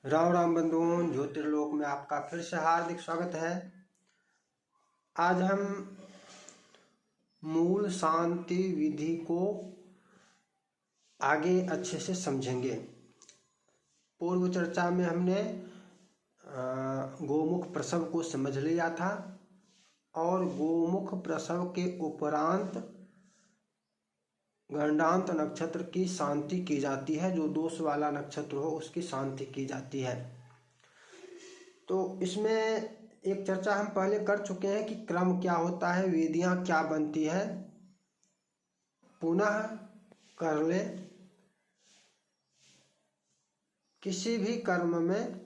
राम राम बंधुओं, ज्योतिर्लोक में आपका फिर से हार्दिक स्वागत है। आज हम मूल शांति विधि को आगे अच्छे से समझेंगे। पूर्व चर्चा में हमने गोमुख प्रसव को समझ लिया था और गोमुख प्रसव के उपरांत गंडांत नक्षत्र की शांति की जाती है। जो दोष वाला नक्षत्र हो उसकी शांति की जाती है। तो इसमें एक चर्चा हम पहले कर चुके हैं कि क्रम क्या होता है, वेदियां क्या बनती है। पुनः कर ले। किसी भी कर्म में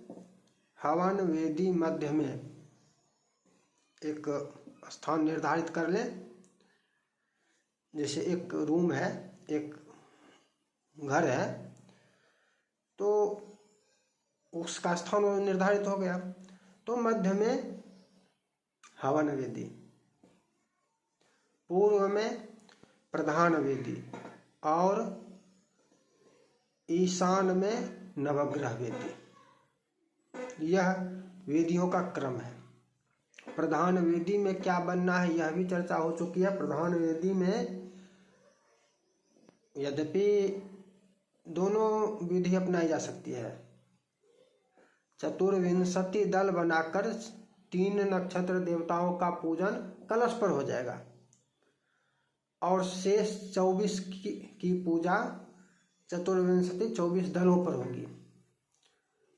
हवन वेदी मध्य में एक स्थान निर्धारित कर ले। जैसे एक रूम है, एक घर है, तो उसका स्थान निर्धारित हो गया। तो मध्य में हवन वेदी, पूर्व में प्रधान वेदी और ईशान में नवग्रह वेदी। यह वेदियों का क्रम है। प्रधान वेदी में क्या बनना है यह भी चर्चा हो चुकी है। प्रधान वेदी में यद्यपि दोनों विधि अपनाई जा सकती है। चतुर्विंशति दल बनाकर 3 नक्षत्र देवताओं का पूजन कलश पर हो जाएगा और शेष 24 की पूजा चतुर्विंशति 24 दलों पर होगी।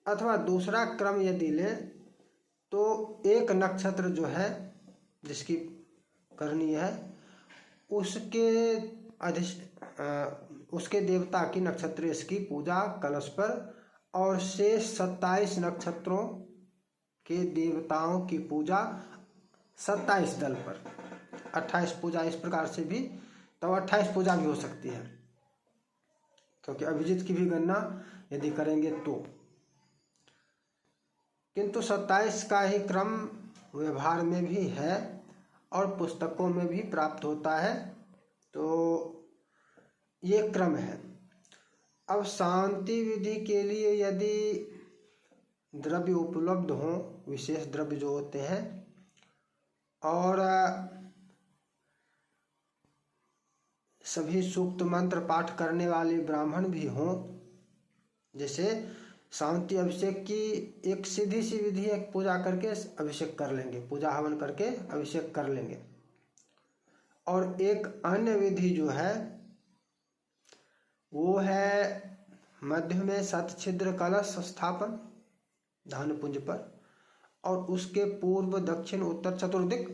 अथवा दूसरा क्रम यदि ले तो एक नक्षत्र जो है जिसकी करनी है उसके देवता की नक्षत्र की पूजा कलश पर और शेष 27 नक्षत्रों के देवताओं की पूजा 27 दल पर। 28 पूजा इस प्रकार से भी, तो 28 पूजा भी हो सकती है, क्योंकि अभिजीत की भी गणना यदि करेंगे तो। किंतु 27 का ही क्रम व्यवहार में भी है और पुस्तकों में भी प्राप्त होता है। तो ये क्रम है। अब शांति विधि के लिए यदि द्रव्य उपलब्ध हो, विशेष द्रव्य जो होते हैं, और सभी सूक्त मंत्र पाठ करने वाले ब्राह्मण भी हों, जैसे शांति अभिषेक की एक सीधी सी विधि है, पूजा करके अभिषेक कर लेंगे, पूजा हवन करके अभिषेक कर लेंगे। और एक अन्य विधि जो है वो है मध्य में शतछिद्र कलश स्थापन धान पुंज पर और उसके पूर्व दक्षिण उत्तर चतुर्दिक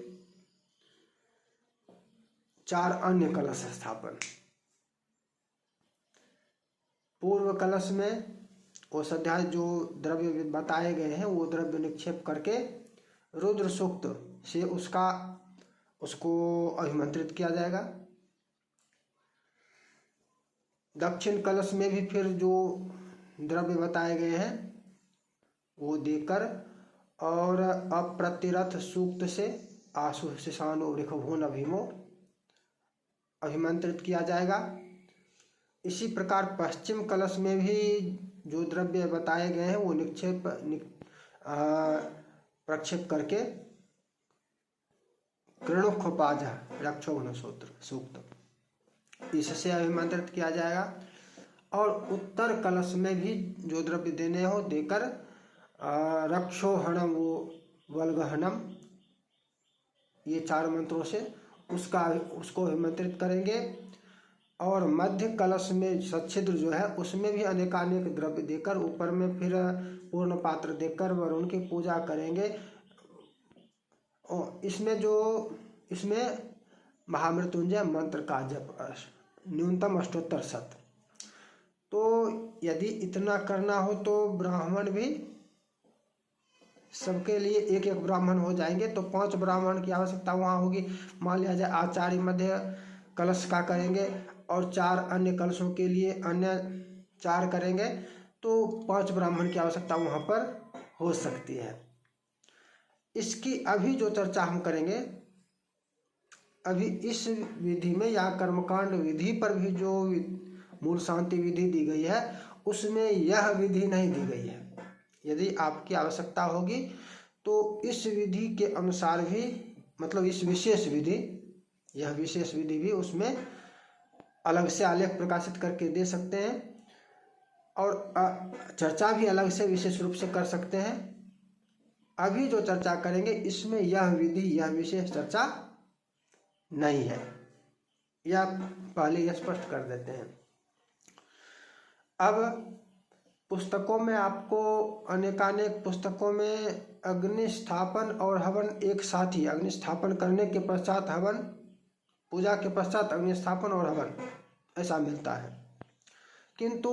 4 अन्य कलश स्थापन। पूर्व कलश में औषध्याय जो द्रव्य बताए गए हैं वो द्रव्य निक्षेप करके रुद्र सूक्त से उसको अभिमंत्रित किया जाएगा। दक्षिण कलश में भी फिर जो द्रव्य बताए गए हैं वो देकर और अप्रतिरथ सूक्त से आशु शिशानु वृषभो नभीमो अभिमंत्रित किया जाएगा। इसी प्रकार पश्चिम कलश में भी जो द्रव्य बताए गए हैं वो प्रक्षेप करके कृणुखोपाज रक्षोघ्न सूक्त इससे अभिमंत्रित किया जाएगा। और उत्तर कलश में भी जो द्रव्य देने हो देकर रक्षोहणम वल्गहनम ये 4 मंत्रों से उसको अभिमंत्रित करेंगे। और मध्य कलश में सच्छिद्र जो है उसमें भी अनेकानेक द्रव्य देकर ऊपर में फिर पूर्ण पात्र देकर वरुण की पूजा करेंगे। और इसमें महामृत्युंजय मंत्र का जप न्यूनतम 78 शत। तो यदि इतना करना हो तो ब्राह्मण भी सबके लिए एक एक ब्राह्मण हो जाएंगे, तो 5 ब्राह्मण की आवश्यकता वहाँ होगी। मान लिया जाए आचार्य मध्य कलश का करेंगे और 4 अन्य कलशों के लिए अन्य 4 करेंगे, तो 5 ब्राह्मण की आवश्यकता वहाँ पर हो सकती है। इसकी अभी जो चर्चा हम करेंगे, अभी इस विधि में या कर्मकांड विधि पर भी जो मूल शांति विधि दी गई है उसमें यह विधि नहीं दी गई है। यदि आपकी आवश्यकता होगी तो इस विधि के अनुसार भी, मतलब इस विशेष विधि, यह विशेष विधि भी उसमें अलग से आलेख प्रकाशित करके दे सकते हैं और चर्चा भी अलग से विशेष रूप से कर सकते हैं। अभी जो चर्चा करेंगे इसमें यह विधि, यह विशेष चर्चा नहीं है, यह पहले स्पष्ट कर देते हैं। अब पुस्तकों में आपको अनेकानेक पुस्तकों में अग्नि स्थापन और हवन एक साथ ही, अग्नि स्थापन करने के पश्चात हवन, पूजा के पश्चात अग्नि स्थापन और हवन, ऐसा मिलता है। किंतु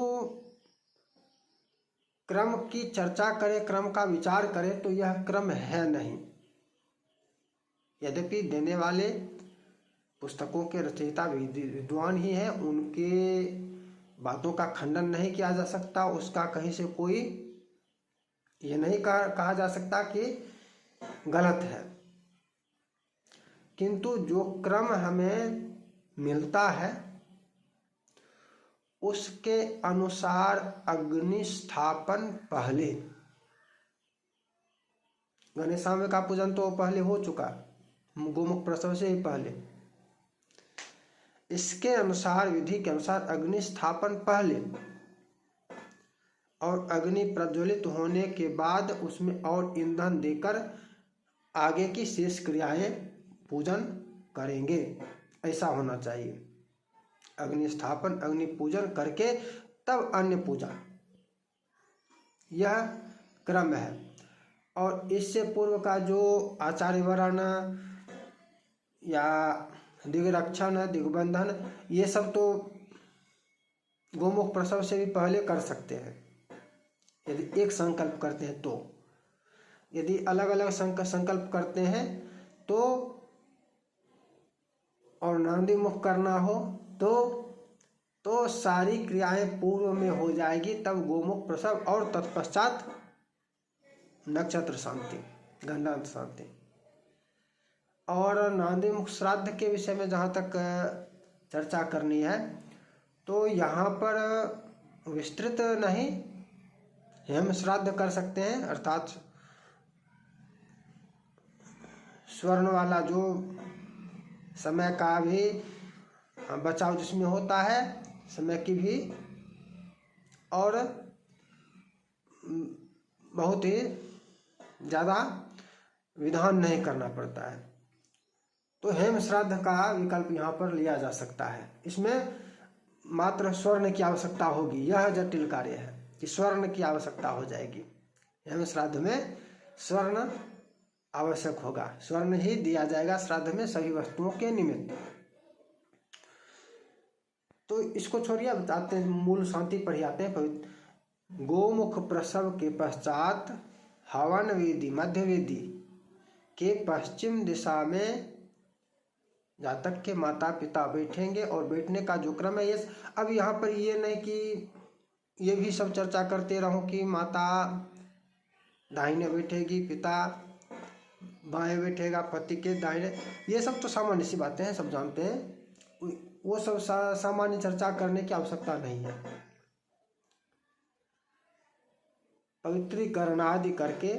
क्रम की चर्चा करें, क्रम का विचार करें तो यह क्रम है नहीं। यद्यपि देने वाले पुस्तकों के रचयिता विद्वान ही हैं, उनके बातों का खंडन नहीं किया जा सकता, उसका कहीं से कोई ये नहीं कहा जा सकता कि गलत है। किंतु जो क्रम हमें मिलता है उसके अनुसार अग्नि स्थापन पहले, गणेशांब का पूजन तो पहले हो चुका, गोमुख प्रसव से ही पहले, इसके अनुसार विधि के अनुसार अग्नि स्थापन पहले और अग्नि प्रज्वलित होने के बाद उसमें और ईंधन देकर आगे की शेष क्रियाएं पूजन करेंगे, ऐसा होना चाहिए। अग्नि स्थापन, अग्नि पूजन करके तब अन्य पूजा, यह क्रम है। और इससे पूर्व का जो आचार्य वरण या दिग्रक्षण, दिग्बंधन, ये सब तो गोमुख प्रसव से भी पहले कर सकते हैं यदि एक संकल्प करते हैं तो। यदि अलग अलग संकल्प करते हैं तो और नांदी मुख करना हो तो सारी क्रियाएं पूर्व में हो जाएगी, तब गोमुख प्रसव और तत्पश्चात नक्षत्र शांति, गंडांत शांति। और नांदी मुख श्राद्ध के विषय में जहाँ तक चर्चा करनी है तो यहाँ पर विस्तृत नहीं, हेम श्राद्ध कर सकते हैं, अर्थात स्वर्ण वाला जो समय का भी बचाव जिसमें होता है, समय की भी, और बहुत ही ज़्यादा विधान नहीं करना पड़ता है, तो हेम श्राद्ध का विकल्प यहाँ पर लिया जा सकता है। इसमें मात्र स्वर्ण की आवश्यकता होगी, यह जटिल कार्य है कि स्वर्ण की आवश्यकता हो जाएगी। हेम श्राद्ध में स्वर्ण आवश्यक होगा, स्वर्ण ही दिया जाएगा श्राद्ध में सभी वस्तुओं के निमित्त। तो इसको छोड़िए, अब आते हैं मूल शांति पर ही आते हैं। पवित्र गोमुख प्रसव के पश्चात हवन वेदी, मध्य वेदी के पश्चिम दिशा में जातक के माता पिता बैठेंगे, और बैठने का जो क्रम है, ये अब यहाँ पर ये नहीं कि ये भी सब चर्चा करते रहो कि माता दाहिने बैठेगी, पिता बाएं बैठेगा, पति के दाहिने, ये सब तो सामान्य सी बातें हैं, सब जानते हैं, वो सब सामान्य चर्चा करने की आवश्यकता नहीं है। पवित्रीकरण आदि करके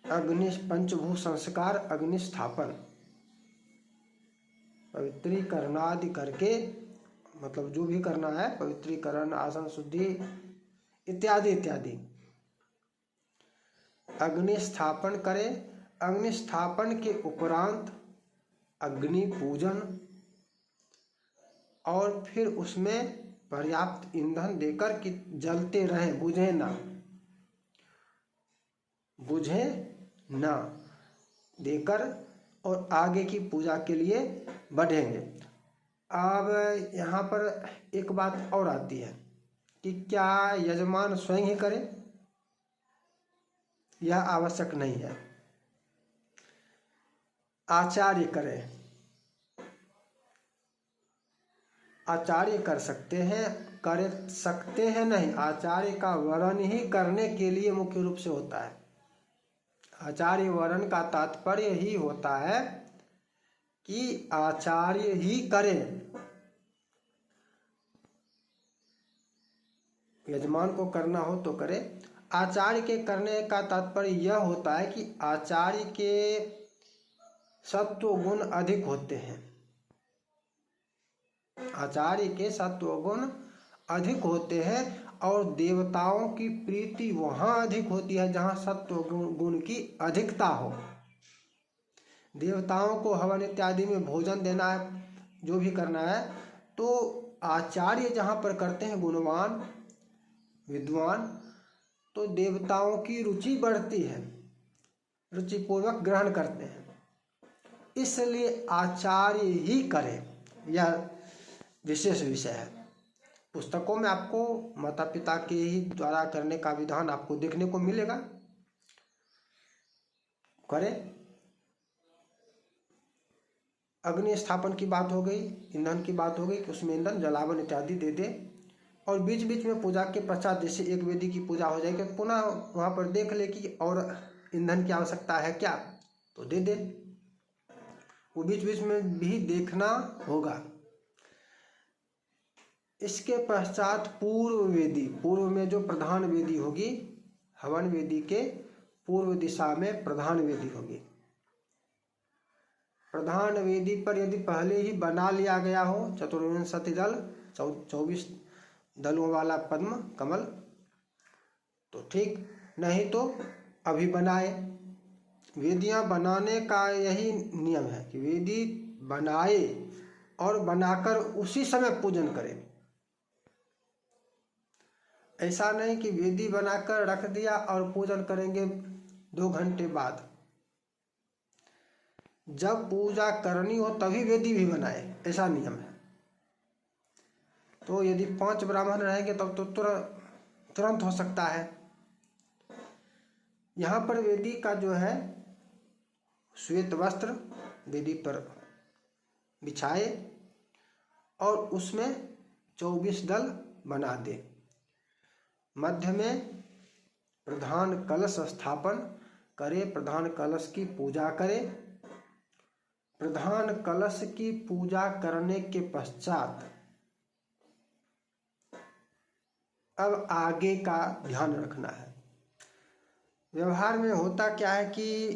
अग्नि पंचभूत संस्कार, अग्नि स्थापन, पवित्रीकरण आदि करके मतलब जो भी करना है, पवित्रीकरण, आसन शुद्धि इत्यादि इत्यादि, अग्नि स्थापन करें। अग्नि स्थापन के उपरांत अग्नि पूजन, और फिर उसमें पर्याप्त ईंधन देकर कि जलते रहे, बुझे ना देकर, और आगे की पूजा के लिए बढ़ेंगे। अब यहाँ पर एक बात और आती है कि क्या यजमान स्वयं ही करे? यह आवश्यक नहीं है, आचार्य करें। आचार्य कर सकते हैं नहीं, आचार्य का वरण ही करने के लिए मुख्य रूप से होता है। आचार्य वरण का तात्पर्य ही होता है कि आचार्य ही करें। यजमान को करना हो तो करे। आचार्य के करने का तात्पर्य यह होता है कि आचार्य के सत्व गुण अधिक होते हैं। आचार्य के सत्व गुण अधिक होते हैं और देवताओं की प्रीति वहाँ अधिक होती है जहाँ सत्व गुण की अधिकता हो। देवताओं को हवन इत्यादि में भोजन देना है, जो भी करना है, तो आचार्य जहाँ पर करते हैं गुणवान विद्वान, तो देवताओं की रुचि बढ़ती है, रुचिपूर्वक ग्रहण करते हैं। इसलिए आचार्य ही करे, यह विशेष विषय है। पुस्तकों में आपको माता पिता के ही द्वारा करने का विधान आपको देखने को मिलेगा। करें। अग्नि स्थापन की बात हो गई, ईंधन की बात हो गई कि उसमें ईंधन जलावन इत्यादि दे दे, और बीच बीच में पूजा के पश्चात जैसे एक वेदी की पूजा हो जाएगी, पुनः वहाँ पर देख ले कि और ईंधन की आवश्यकता है क्या, तो दे दे। वो बीच बीच में भी देखना होगा। इसके पश्चात पूर्व वेदी, पूर्व में जो प्रधान वेदी होगी, हवन वेदी के पूर्व दिशा में प्रधान वेदी होगी। प्रधान वेदी पर यदि पहले ही बना लिया गया हो चतुर्विंशति दल, 24 दलों वाला पद्म कमल, तो ठीक, नहीं तो अभी बनाए। वेदियां बनाने का यही नियम है कि वेदी बनाए और बनाकर उसी समय पूजन करें। ऐसा नहीं कि वेदी बनाकर रख दिया और पूजन करेंगे 2 घंटे बाद। जब पूजा करनी हो तभी वेदी भी बनाए, ऐसा नियम है। तो यदि 5 ब्राह्मण रहेंगे तब तो तुरंत हो सकता है। यहाँ पर वेदी का जो है श्वेत वस्त्र वेदी पर बिछाए और उसमें 24 दल बना दे। मध्य में प्रधान कलश स्थापन करे, प्रधान कलश की पूजा करे। प्रधान कलश की पूजा करने के पश्चात अब आगे का ध्यान रखना है। व्यवहार में होता क्या है कि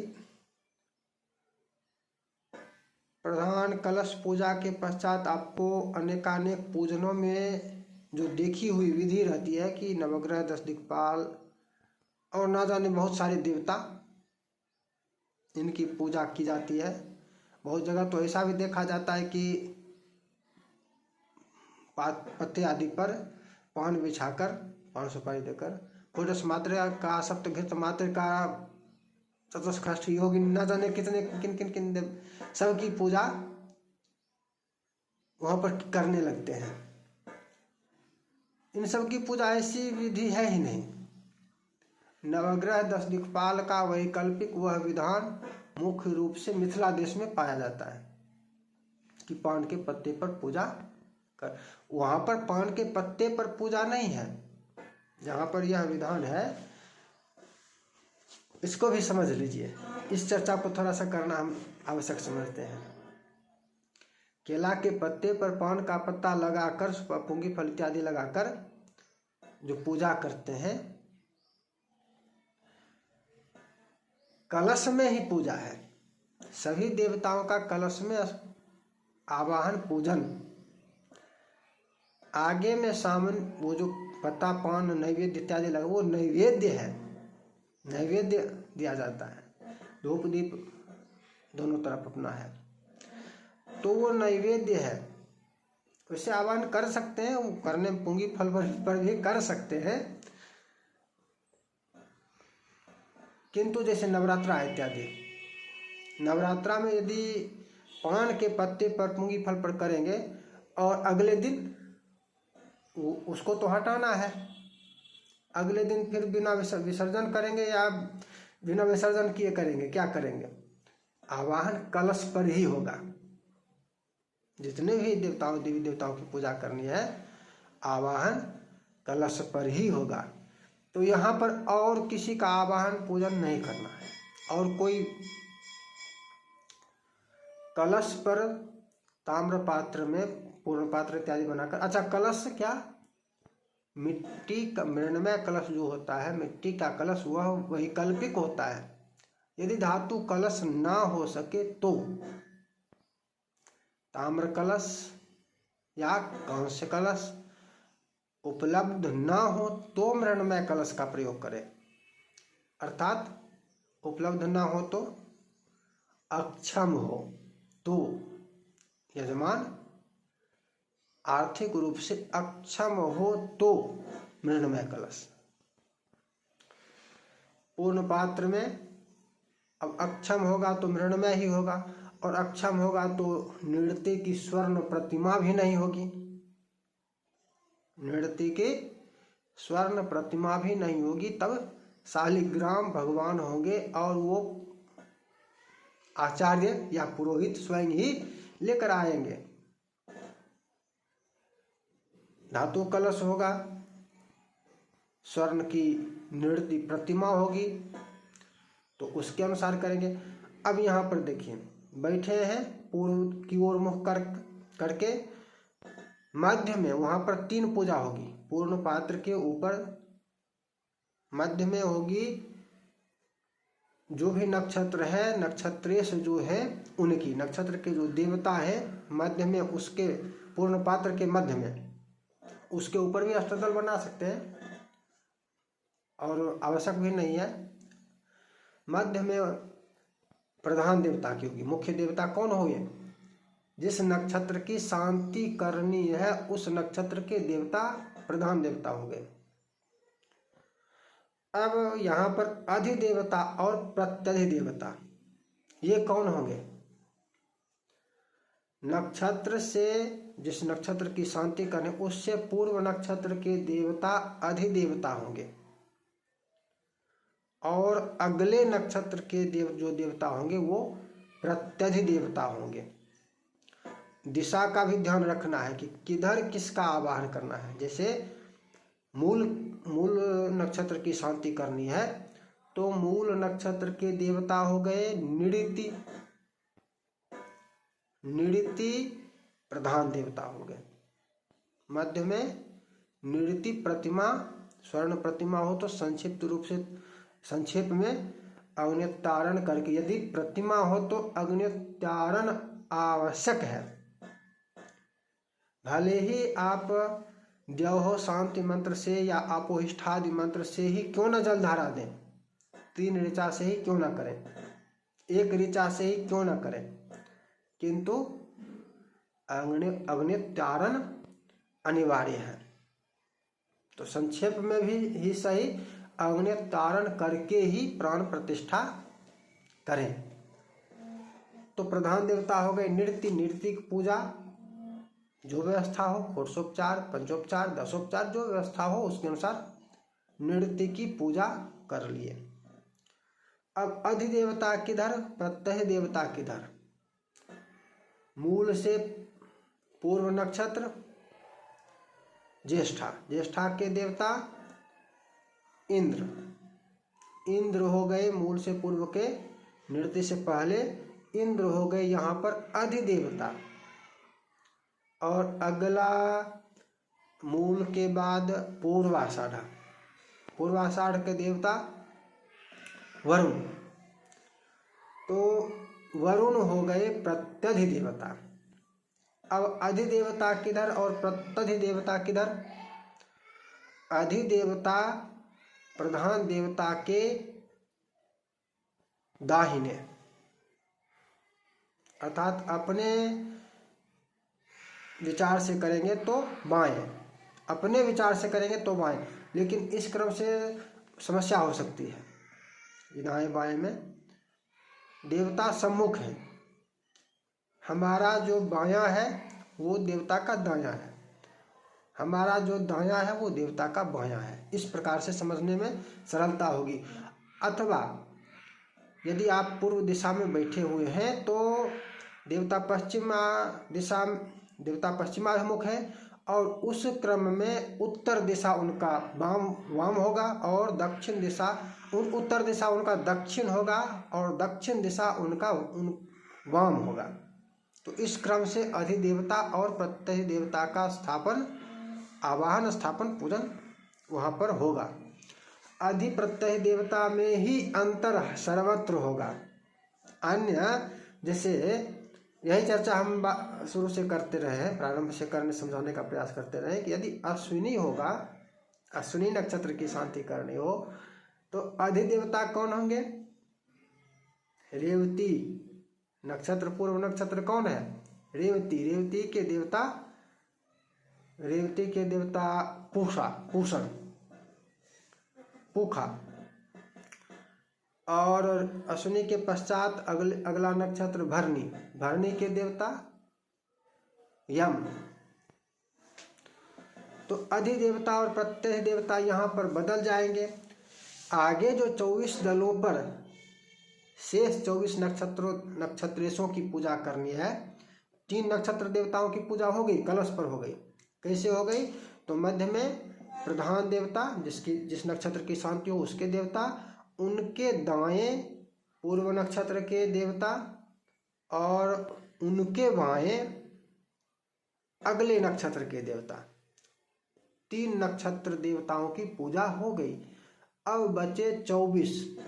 प्रधान कलश पूजा के पश्चात आपको अनेकानेक पूजनों में जो देखी हुई विधि रहती है कि नवग्रह, 10 दिक्पाल और ना जाने बहुत सारे देवता, इनकी पूजा की जाती है। बहुत जगह तो ऐसा भी देखा जाता है कि पत्ते आदि पर पान बिछाकर, पान सुपारी देकर, पुरुष मात्र का, सप्तघृत मात्र का, चतुष्षष्ठी योगी, न जाने कितने किन किन किन सबकी पूजा वहाँ पर करने लगते हैं। इन सब की पूजा ऐसी विधि है ही नहीं। नवग्रह, 10 दिक्पाल का वैकल्पिक वह विधान मुख्य रूप से मिथिला देश में पाया जाता है कि पान के पत्ते पर पूजा कर। वहाँ पर पान के पत्ते पर पूजा नहीं है। जहाँ पर यह विधान है, इसको भी समझ लीजिए। इस चर्चा को थोड़ा सा करना हम आवश्यक समझते हैं। केला के पत्ते पर पान का पत्ता लगाकर, पुंगी फल इत्यादि लगाकर जो पूजा करते हैं, कलश में ही पूजा है। सभी देवताओं का कलश में आवाहन पूजन। आगे में सामने वो जो पत्ता, पान, नैवेद्य इत्यादि लगा, वो नैवेद्य है, नैवेद्य दिया जाता है। धूप दीप दोनों तरफ अपना है, तो वो नैवेद्य है। वैसे आह्वान कर सकते हैं, वो करने पुंगी फल पर भी कर सकते हैं, किंतु जैसे नवरात्रा इत्यादि, नवरात्रा में यदि पान के पत्ते पर पुंगी फल पर करेंगे और अगले दिन उसको तो हटाना है, अगले दिन फिर बिना विसर्जन करेंगे या बिना विसर्जन किए करेंगे, क्या करेंगे? आवाहन कलश पर ही होगा। जितने भी देवताओं, देवी देवताओं की पूजा करनी है, आवाहन कलश पर ही होगा। तो यहाँ पर और किसी का आवाहन पूजन नहीं करना है। और कोई कलश पर ताम्र पात्र में पूर्ण पात्र इत्यादि बनाकर, अच्छा कलश क्या मिट्टी का मृण्मय कलश जो होता है, मिट्टी का कलश, वह वैकल्पिक होता है। यदि धातु कलश ना हो सके तो ताम्र कलश या कांस्य कलश उपलब्ध ना हो तो मृण्मय कलश का प्रयोग करें। अर्थात उपलब्ध ना हो तो, अक्षम हो तो, यजमान आर्थिक रूप से अक्षम हो तो मृण्मय कलश। पूर्ण पात्र में अब अक्षम होगा तो मृण्मय ही होगा, और अक्षम होगा तो नृत्य की स्वर्ण प्रतिमा भी नहीं होगी, नृत्य की स्वर्ण प्रतिमा भी नहीं होगी। तब शालिग्राम भगवान होंगे और वो आचार्य या पुरोहित स्वयं ही लेकर आएंगे। धातु कलश होगा, स्वर्ण की नृत्य प्रतिमा होगी, तो उसके अनुसार करेंगे। अब यहाँ पर देखिए, बैठे हैं पूर्व की ओर मुख करके, मध्य में वहाँ पर 3 पूजा होगी। पूर्ण पात्र के ऊपर मध्य में होगी जो भी नक्षत्र है, नक्षत्रेश जो है उनकी, नक्षत्र के जो देवता है मध्य में, उसके पूर्ण पात्र के मध्य में, उसके ऊपर भी अष्टदल बना सकते हैं और आवश्यक भी नहीं है। मध्य में प्रधान देवता की होगी। मुख्य देवता कौन होंगे? जिस नक्षत्र की शांति करनी है उस नक्षत्र के देवता प्रधान देवता होंगे। अब यहाँ पर अधिदेवता और प्रत्यधिदेवता ये कौन होंगे? नक्षत्र से, जिस नक्षत्र की शांति करने उससे पूर्व नक्षत्र के देवता अधिदेवता होंगे, और अगले नक्षत्र के जो देवता होंगे वो प्रत्यधिदेवता होंगे। दिशा का भी ध्यान रखना है कि किधर किसका आवाहन करना है। जैसे मूल नक्षत्र की शांति करनी है तो मूल नक्षत्र के देवता हो गए निऋति, निऋति प्रधान देवता हो गए। मध्य में निऋति प्रतिमा, स्वर्ण प्रतिमा हो तो संक्षेप में अग्न्योत्तारण करके, यदि प्रतिमा हो तो अग्न्योत्तारण आवश्यक है। भले ही आप द्यौः शांति मंत्र से या अपोहिष्ठादि मंत्र से ही क्यों न जलधारा दें, 3 ऋचा से ही क्यों न करें, 1 ऋचा से ही क्यों न करें, किंतु अग्न्योत्तारण अनिवार्य है। तो संक्षेप में भी ही सही अग्न्योत्तारण करके ही प्राण प्रतिष्ठा करें। तो प्रधान देवता हो गए नृत्य, नृत्य की पूजा जो व्यवस्था हो, षोडशोपचार, पंचोपचार, दशोपचार, जो व्यवस्था हो उसके अनुसार नृत्य की पूजा कर लिए। अब अधिदेवता किधर, प्रत्यय देवता किधर? मूल से पूर्व नक्षत्र ज्येष्ठा, ज्येष्ठा के देवता इंद्र, इंद्र हो गए मूल से पूर्व के, नृत्य से पहले इंद्र हो गए यहाँ पर अधिदेवता। और अगला मूल के बाद पूर्वाषाढ़, पूर्वाषाढ़ के देवता वरुण, तो वरुण हो गए प्रत्यधिदेवता। अब अधिदेवता किधर और प्रत्यधिदेवता किधर? अधिदेवता प्रधान देवता के दाहिने, अर्थात अपने विचार से करेंगे तो बाएं, अपने विचार से करेंगे तो बाएं, लेकिन इस क्रम से समस्या हो सकती है। दाएं बाएं में देवता सम्मुख है, हमारा जो बायां है वो देवता का दायां है, हमारा जो दायां है वो देवता का बायां है। इस प्रकार से समझने में सरलता होगी। अथवा यदि आप पूर्व दिशा में बैठे हुए हैं तो देवता पश्चिमाभिमुख है, और उस क्रम में उत्तर दिशा उनका वाम होगा, और दक्षिण दिशा उत्तर दिशा उनका दक्षिण होगा, और दक्षिण दिशा उनका वाम होगा। तो इस क्रम से अधिदेवता और प्रत्यय देवता का स्थापन, आवाहन, स्थापन, पूजन वहाँ पर होगा। अधिप्रत्यय देवता में ही अंतर सर्वत्र होगा। अन्य जैसे यही चर्चा हम शुरू से करते रहे हैं, प्रारंभ से करने समझाने का प्रयास करते रहे कि यदि अश्विनी होगा, अश्विनी नक्षत्र की शांति करनी हो तो अधिदेवता कौन होंगे? रेवती नक्षत्र पूर्व नक्षत्र कौन है? रेवती। रेवती के देवता पूषण पूखा। और अश्विनी के पश्चात अगला नक्षत्र भरणी के देवता यम। तो अधिदेवता और प्रत्यय देवता यहाँ पर बदल जाएंगे। आगे जो 24 दलों पर शेष 24 नक्षत्रेशों की पूजा करनी है। 3 नक्षत्र देवताओं की पूजा हो गई, कलश पर हो गई। कैसे हो गई? तो मध्य में प्रधान देवता जिस नक्षत्र की शांति हो उसके देवता, उनके दाएं पूर्व नक्षत्र के देवता और उनके बाएं अगले नक्षत्र के देवता। 3 नक्षत्र देवताओं की पूजा हो गई। अब बचे 24।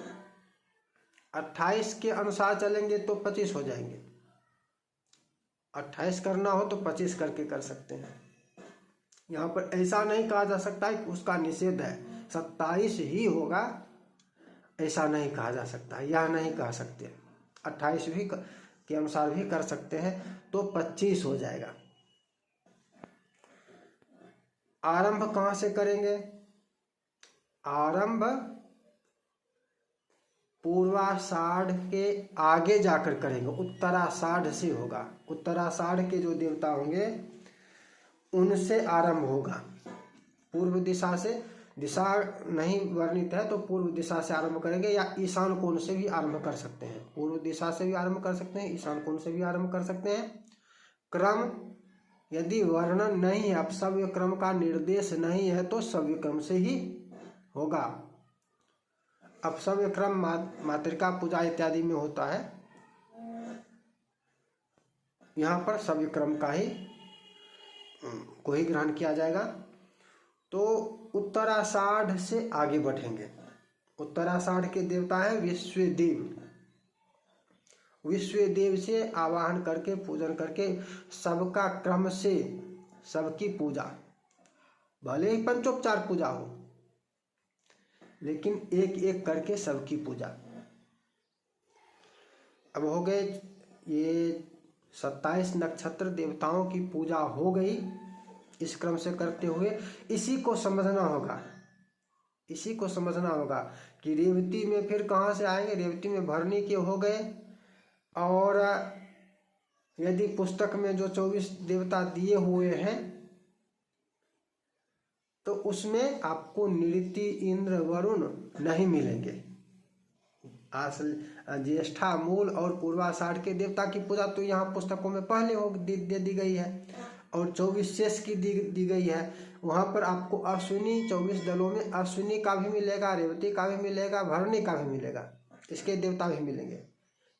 28 के अनुसार चलेंगे तो 25 हो जाएंगे। 28 करना हो तो 25 करके कर सकते हैं। यहाँ पर ऐसा नहीं कहा जा सकता है कि उसका निषेध है 27 ही होगा, ऐसा नहीं कहा जा सकता, यह नहीं कह सकते। 28 भी के अनुसार भी कर सकते हैं तो 25 हो जाएगा। आरंभ कहाँ से करेंगे? आरंभ पूर्वाषाढ़ के आगे जाकर करेंगे, उत्तराषाढ़ से होगा। उत्तराषाढ़ के जो देवता होंगे उनसे आरंभ होगा। पूर्व दिशा से, दिशा नहीं वर्णित है तो पूर्व दिशा से आरंभ करेंगे या ईशान कोण से भी आरंभ कर सकते हैं। पूर्व दिशा से भी आरंभ कर सकते हैं, ईशान कोण से भी आरंभ कर सकते हैं। क्रम यदि वर्णन नहीं है, अपसव्य क्रम का निर्देश नहीं है तो सव्य क्रम से ही होगा। अपसव्य क्रम मातृका पूजा इत्यादि में होता है, यहाँ पर सव्य क्रम का ही को ही ग्रहण किया जाएगा। तो उत्तराषाढ़ से आगे बढ़ेंगे। उत्तराषाढ़ के देवता है विश्वदेव। विश्वदेव से आवाहन करके पूजन करके सबका क्रम से सबकी पूजा, भले ही पंचोपचार पूजा हो लेकिन एक एक करके सबकी पूजा। अब हो गए ये 27 नक्षत्र देवताओं की पूजा हो गई। इस क्रम से करते हुए इसी को समझना होगा कि रेवती में फिर कहाँ से आएंगे? रेवती में भरणी के हो गए। और यदि पुस्तक में जो 24 देवता दिए हुए हैं तो उसमें आपको निऋति, इंद्र, वरुण नहीं मिलेंगे। ज्येष्ठा, मूल और पूर्वाषाढ़ के देवता की पूजा तो यहाँ पुस्तकों में पहले दे दी गई है और 24 शेष की दी गई है। वहाँ पर आपको अश्विनी 24 दलों में अश्विनी का भी मिलेगा, रेवती का भी मिलेगा, भरणी का भी मिलेगा, इसके देवता भी मिलेंगे।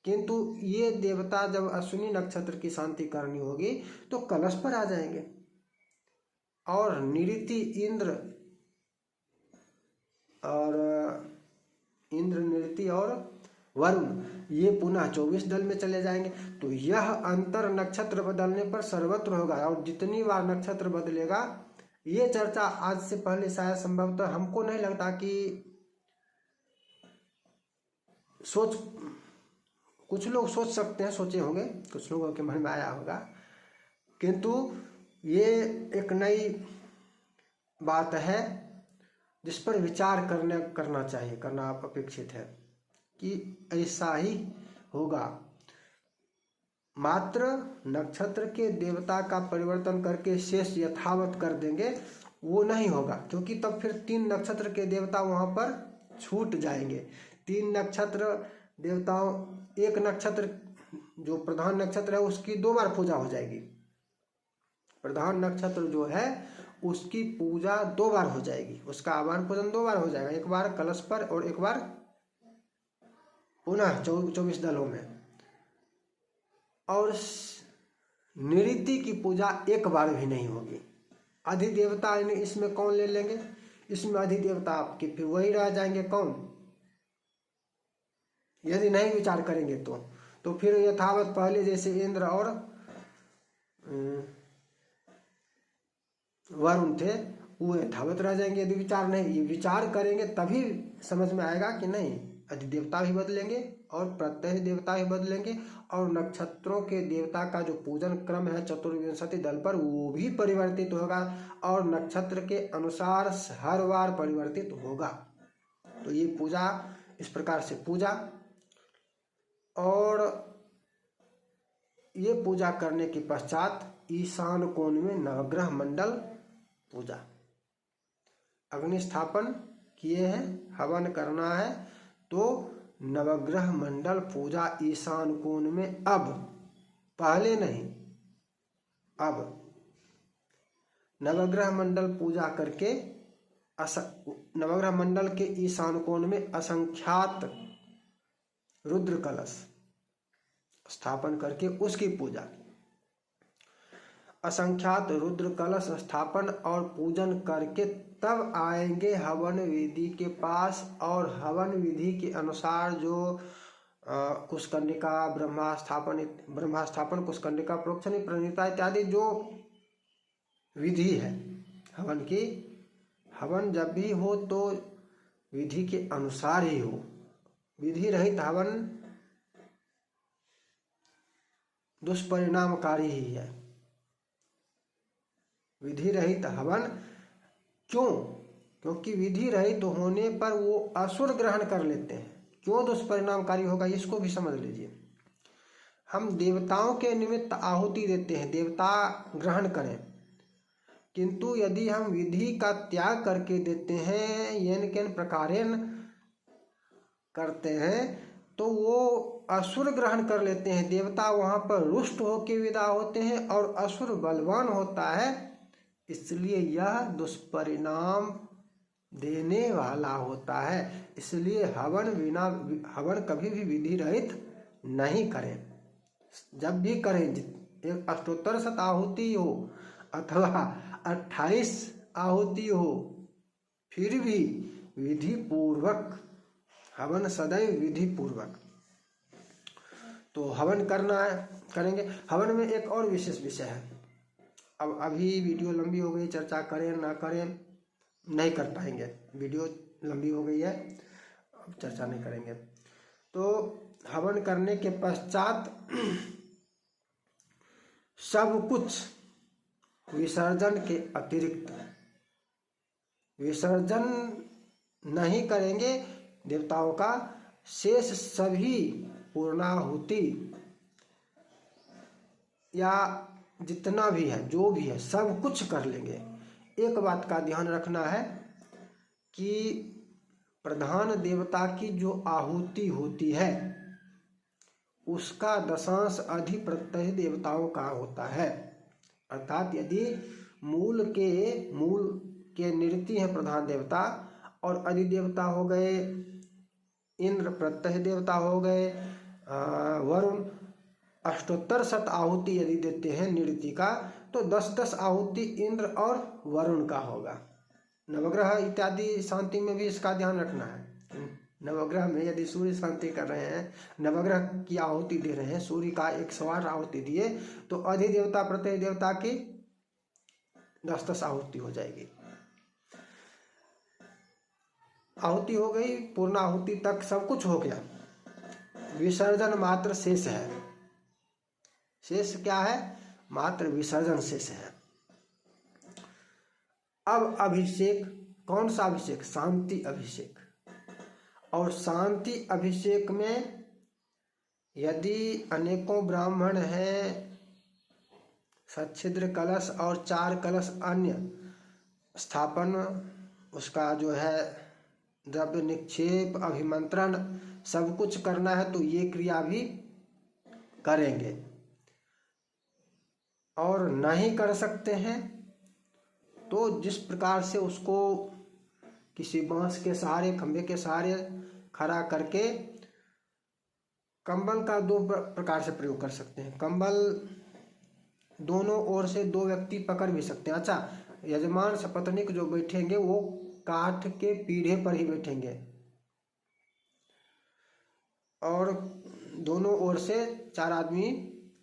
किंतु ये देवता जब अश्विनी नक्षत्र की शांति करनी होगी तो कलश पर आ जाएंगे। और निऋति, निऋति और वरुण ये पुनः 24 दल में चले जाएंगे। तो यह अंतर नक्षत्र बदलने पर सर्वत्र होगा। और जितनी बार नक्षत्र बदलेगा, ये चर्चा आज से पहले शायद संभवतः हमको नहीं लगता कि कुछ लोग सोच सकते हैं, सोचे होंगे, कुछ लोगों के मन में आया होगा, किंतु ये एक नई बात है जिस पर विचार करना चाहिए, करना अपेक्षित है कि ऐसा ही होगा। मात्र नक्षत्र के देवता का परिवर्तन करके शेष यथावत कर देंगे वो नहीं होगा, क्योंकि तब फिर 3 नक्षत्र के देवता वहाँ पर छूट जाएंगे। 3 नक्षत्र देवताओं, एक नक्षत्र जो प्रधान नक्षत्र है उसकी 2 बार पूजा हो जाएगी। प्रधान नक्षत्र जो है उसकी पूजा 2 बार हो जाएगी, उसका आवाहन पूजन 2 बार हो जाएगा, एक बार कलश पर और एक बार पुनः 24 दलों में। और निऋति की पूजा एक बार भी नहीं होगी। अधिदेवता इसमें कौन ले लेंगे? इसमें अधिदेवता आपके फिर वही रह जाएंगे कौन, यदि नहीं विचार करेंगे तो फिर यथावत पहले जैसे इंद्र और वरुण थे वो यथावत रह जाएंगे। यदि विचार नहीं, ये विचार करेंगे तभी समझ में आएगा कि नहीं, अधिदेवता भी बदलेंगे और प्रत्यय देवता भी बदलेंगे और नक्षत्रों के देवता का जो पूजन क्रम है चतुर्विंशति दल पर वो भी परिवर्तित होगा और नक्षत्र के अनुसार हर बार परिवर्तित होगा। तो ये पूजा इस प्रकार से पूजा, और ये पूजा करने के पश्चात ईशान कोण में नवग्रह मंडल पूजा, अग्नि स्थापन किए हैं, हवन करना है, तो नवग्रह मंडल पूजा ईशान कोण में, अब पहले नहीं, अब नवग्रह मंडल पूजा करके नवग्रह मंडल के ईशान कोण में असंख्यात रुद्र कलश स्थापन करके उसकी पूजा, असंख्यात रुद्र कलश स्थापन और पूजन करके तब आएंगे हवन विधि के पास, और हवन विधि के अनुसार जो कुशकंडिका ब्रह्मास्थापन कुशकंडिका प्रोक्षणी प्रणीता इत्यादि जो विधि है हवन की, हवन जब भी हो तो विधि के अनुसार ही हो। विधि रहित हवन दुष्परिणामकारी ही है। विधि रहित हवन क्यों? क्योंकि विधि रहित होने पर वो असुर ग्रहण कर लेते हैं। क्यों दुष्परिणामकारी होगा इसको भी समझ लीजिए। हम देवताओं के निमित्त आहुति देते हैं, देवता ग्रहण करें, किंतु यदि हम विधि का त्याग करके देते हैं, येन केन प्रकारेण करते हैं, तो वो असुर ग्रहण कर लेते हैं। देवता वहाँ पर रुष्ट होकर विदा होते हैं और असुर बलवान होता है, इसलिए यह दुष्परिणाम देने वाला होता है। इसलिए हवन कभी भी विधि रहित नहीं करें। जब भी करें, एक अष्टोत्तर शत आहुति हो अथवा 28 आहुति हो, फिर भी विधि पूर्वक हवन, सदैव विधि पूर्वक। तो हवन करना है, करेंगे। हवन में एक और विशेष विषय है, अब अभी वीडियो लंबी हो गई, चर्चा करें ना करें नहीं कर पाएंगे, वीडियो लंबी हो गई है, अब चर्चा नहीं करेंगे। तो हवन करने के पश्चात सब कुछ विसर्जन के अतिरिक्त, विसर्जन नहीं करेंगे देवताओं का, शेष सभी पूर्णाहुति या जितना भी है, जो भी है, सब कुछ कर लेंगे। एक बात का ध्यान रखना है कि प्रधान देवता की जो आहुति होती है उसका दशांश अधिप्रत्यय देवताओं का होता है। अर्थात यदि मूल के निरति है प्रधान देवता, और अधिदेवता हो गए इंद्र, प्रत्यय देवता हो गए वरुण, अष्टोत्तर शत आहुति यदि देते हैं निरति का, तो 10-10 आहुति इंद्र और वरुण का होगा। नवग्रह इत्यादि शांति में भी इसका ध्यान रखना है। नवग्रह में यदि सूर्य शांति कर रहे हैं, नवग्रह की आहुति दे रहे हैं, सूर्य का 108 आहुति दिए, तो अधिदेवता प्रत्यय देवता की 10-10 आहुति हो जाएगी। आहुति हो गई, पूर्ण आहुति तक सब कुछ हो गया, विसर्जन मात्र शेष है। शेष क्या है? मात्र विसर्जन शेष है। अब अभिषेक, कौन सा अभिषेक? शांति अभिषेक। और शांति अभिषेक में यदि अनेकों ब्राह्मण हैं, सच्छिद्र कलश और 4 कलश अन्य स्थापन, उसका जो है द्रव्य निक्षेप, अभिमंत्रण सब कुछ करना है, तो ये क्रिया भी करेंगे। और नहीं कर सकते हैं तो जिस प्रकार से उसको किसी बांस के सहारे, खंभे के सहारे खड़ा करके, कंबल का 2 प्रकार से प्रयोग कर सकते हैं। कंबल दोनों ओर से 2 व्यक्ति पकड़ भी सकते हैं। अच्छा, यजमान सपत्नीक जो बैठेंगे वो काठ के पीढ़े पर ही बैठेंगे और दोनों ओर से 4 आदमी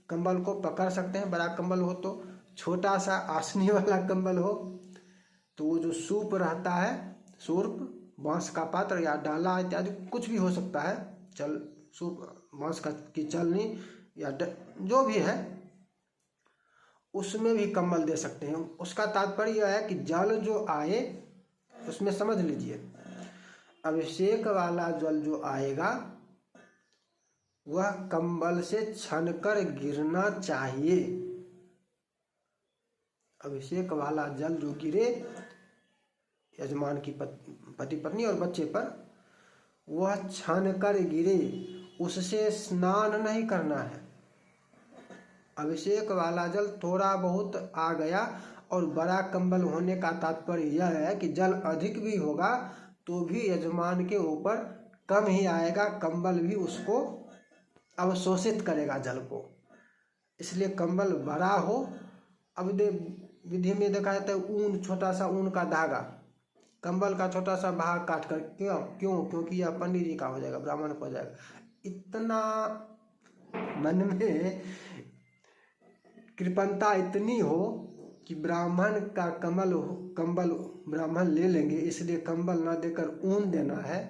कंबल को पकड़ सकते हैं। बड़ा कंबल हो तो, छोटा सा आसनी वाला कंबल हो तो वो जो सूप रहता है, सूर्प, बांस का पात्र या डाला इत्यादि कुछ भी हो सकता है, चल सूप, बांस की चलनी या जो भी है, उसमें भी कंबल दे सकते हैं। उसका तात्पर्य यह है कि जल जो आए उसमें समझ लीजिए, अभिषेक वाला जल जो आएगा वह कंबल से छनकर गिरना चाहिए। अभिषेक वाला जल जो गिरे यजमान की पति पत्नी और बच्चे पर, वह छनकर गिरे, उससे स्नान नहीं करना है। अभिषेक वाला जल थोड़ा बहुत आ गया और बड़ा कंबल होने का तात्पर्य यह है कि जल अधिक भी होगा तो भी यजमान के ऊपर कम ही आएगा, कंबल भी उसको अवशोषित करेगा जल को, इसलिए कंबल बड़ा हो। अब विधि में देखा जाता है ऊन, छोटा सा ऊन का धागा, कंबल का छोटा सा भाग काट कर, क्योंकि यह पंडित जी का हो जाएगा, ब्राह्मण को हो जाएगा। इतना मन में कृपणता इतनी हो कि ब्राह्मण का कंबल ब्राह्मण ले लेंगे, इसलिए कंबल न देकर ऊन देना है,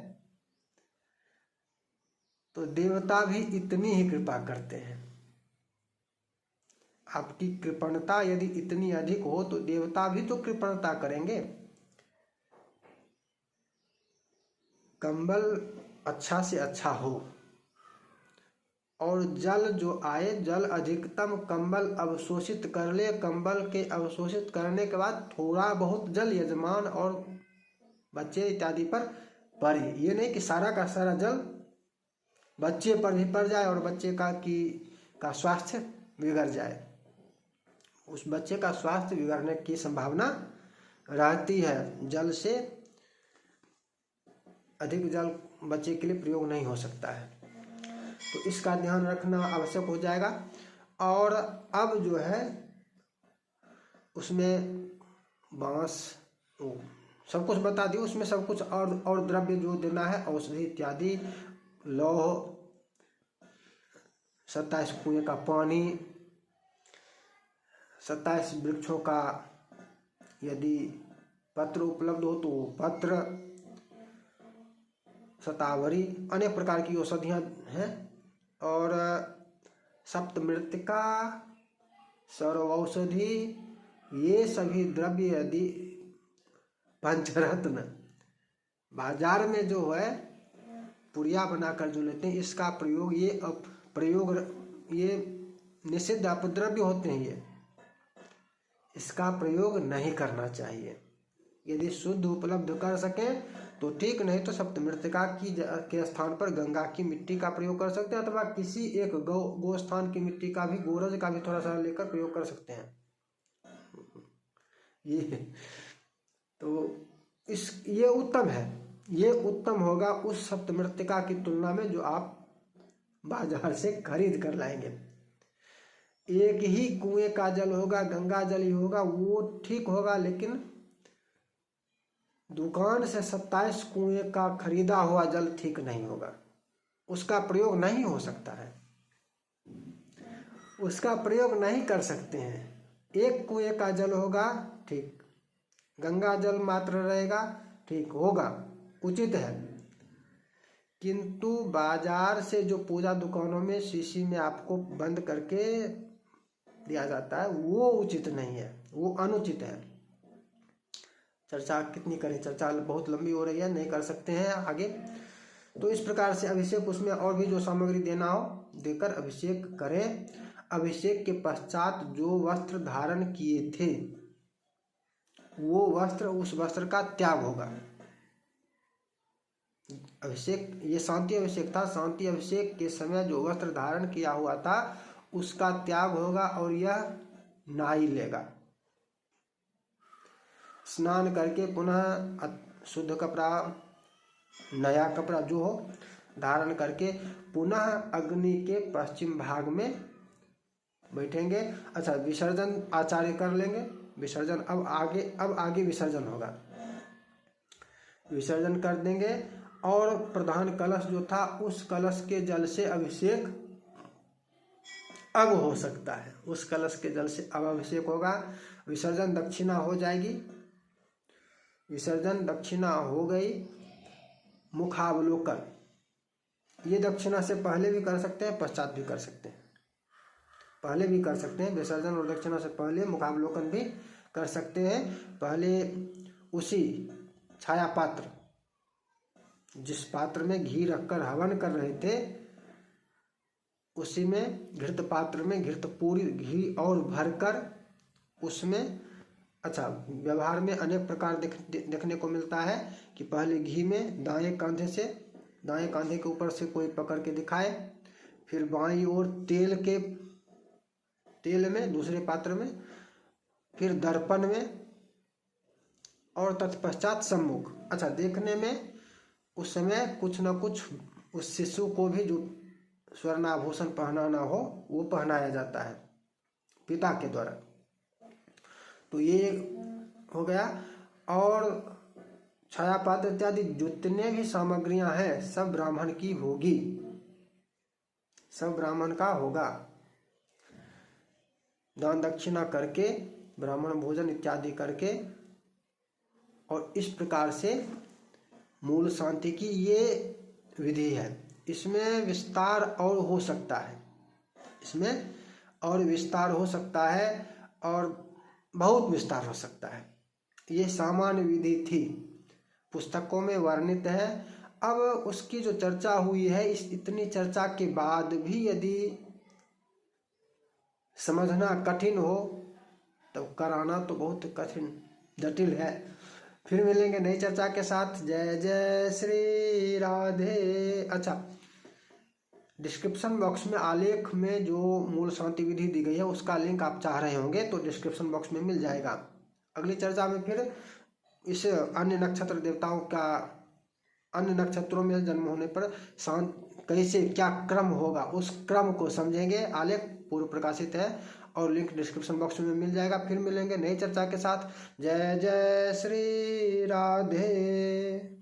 तो देवता भी इतनी ही कृपा करते हैं। आपकी कृपणता यदि इतनी अधिक हो तो देवता भी तो कृपणता करेंगे। कंबल अच्छा से अच्छा हो और जल जो आए, जल अधिकतम कंबल अवशोषित कर ले। कंबल के अवशोषित करने के बाद थोड़ा बहुत जल यजमान और बच्चे इत्यादि पर पड़े। ये नहीं कि सारा का सारा जल बच्चे पर भी पड़ जाए और बच्चे का स्वास्थ्य बिगड़ जाए। उस बच्चे का स्वास्थ्य बिगड़ने की संभावना रहती है। जल से अधिक जल बच्चे के लिए प्रयोग नहीं हो सकता है, तो इसका ध्यान रखना आवश्यक हो जाएगा। और अब जो है उसमें बांस सब कुछ बता दिए, उसमें सब कुछ और द्रव्य जो देना है, औषधि इत्यादि, लौह, 27 कुएं का पानी, 27 वृक्षों का यदि पत्र उपलब्ध हो तो पत्र, शतावरी, अनेक प्रकार की औषधियाँ हैं। और सप्तमृत्तिका, सर्वौषधि, ये सभी द्रव्य यदि पंचरत्न बाजार में जो है पुड़िया बनाकर जो लेते हैं, इसका प्रयोग ये निषिद्ध अपद्रव्य होते हैं, इसका प्रयोग नहीं करना चाहिए। यदि शुद्ध उपलब्ध कर सकें तो ठीक, नहीं तो सप्तमृत्तिका के स्थान पर गंगा की मिट्टी का प्रयोग कर सकते हैं, अथवा किसी एक गो स्थान की मिट्टी का भी, गोरज का भी थोड़ा सा लेकर प्रयोग कर सकते हैं। ये उत्तम है, ये उत्तम होगा उस सप्तमृत्तिका की तुलना में जो आप बाजार से खरीद कर लाएंगे। एक ही कुएं का जल होगा, गंगा जल ही होगा, वो ठीक होगा, लेकिन दुकान से 27 कुएं का खरीदा हुआ जल ठीक नहीं होगा, उसका प्रयोग नहीं हो सकता है, उसका प्रयोग नहीं कर सकते हैं। एक कुएं का जल होगा ठीक, गंगा जल मात्र रहेगा ठीक होगा, उचित है। किंतु बाजार से जो पूजा दुकानों में शीशी में आपको बंद करके दिया जाता है वो उचित नहीं है, वो अनुचित है। चर्चा कितनी करें, चर्चा बहुत लंबी हो रही है, नहीं कर सकते हैं आगे। तो इस प्रकार से अभिषेक, उसमें और भी जो सामग्री देना हो देकर अभिषेक करें। अभिषेक के पश्चात जो वस्त्र धारण किए थे वो वस्त्र, उस वस्त्र का त्याग होगा। अभिषेक, ये शांति अभिषेक था, शांति अभिषेक के समय जो वस्त्र धारण किया हुआ था उसका त्याग होगा और यह नाई लेगा। स्नान करके पुनः शुद्ध कपड़ा, नया कपड़ा जो हो धारण करके पुनः अग्नि के पश्चिम भाग में बैठेंगे। अच्छा, विसर्जन आचार्य कर लेंगे, विसर्जन अब आगे विसर्जन होगा। विसर्जन कर देंगे। और प्रधान कलश जो था उस कलश के जल से अभिषेक अब हो सकता है, उस कलश के जल से अब अभिषेक होगा। विसर्जन दक्षिणा हो जाएगी। विसर्जन दक्षिणा हो गई। मुखावलोकन, ये दक्षिणा से पहले भी कर सकते हैं, पश्चात भी कर सकते हैं। पहले भी कर सकते हैं, विसर्जन और दक्षिणा से पहले मुखावलोकन भी कर सकते हैं। पहले उसी छाया पात्र, जिस पात्र में घी रखकर हवन कर रहे थे, उसी में घृत पात्र में घृत पूरी घी और भरकर उसमें, अच्छा व्यवहार में अनेक प्रकार देखने को मिलता है कि पहले घी में दाएं कांधे के ऊपर से कोई पकड़ के दिखाए, फिर बाईं ओर तेल में दूसरे पात्र में, फिर दर्पण में, और तत्पश्चात सम्मुख। अच्छा, देखने में उस समय कुछ न कुछ उस शिशु को भी जो स्वर्णाभूषण पहनाना हो वो पहनाया जाता है पिता के द्वारा। तो ये हो गया। और छायापात्र इत्यादि जितने भी सामग्रियां हैं सब ब्राह्मण की होगी, सब ब्राह्मण का होगा। दान दक्षिणा करके, ब्राह्मण भोजन इत्यादि करके, और इस प्रकार से मूल शांति की ये विधि है। इसमें विस्तार और हो सकता है, इसमें और विस्तार हो सकता है, और बहुत विस्तार हो सकता है। ये सामान्य विधि थी, पुस्तकों में वर्णित है। अब उसकी जो चर्चा हुई है, इस इतनी चर्चा के बाद भी यदि समझना कठिन हो तो कराना तो बहुत कठिन जटिल है। फिर मिलेंगे नई चर्चा के साथ। जय जय श्री राधे। अच्छा, डिस्क्रिप्शन बॉक्स में आलेख में जो मूल शांति विधि दी गई है उसका लिंक आप चाह रहे होंगे तो डिस्क्रिप्शन बॉक्स में मिल जाएगा। अगली चर्चा में फिर इस अन्य नक्षत्र देवताओं का, अन्य नक्षत्रों में जन्म होने पर कैसे क्या क्रम होगा उस क्रम को समझेंगे। आलेख पूर्व प्रकाशित है और लिंक डिस्क्रिप्शन बॉक्स में मिल जाएगा। फिर मिलेंगे नई चर्चा के साथ। जय जय श्री राधे।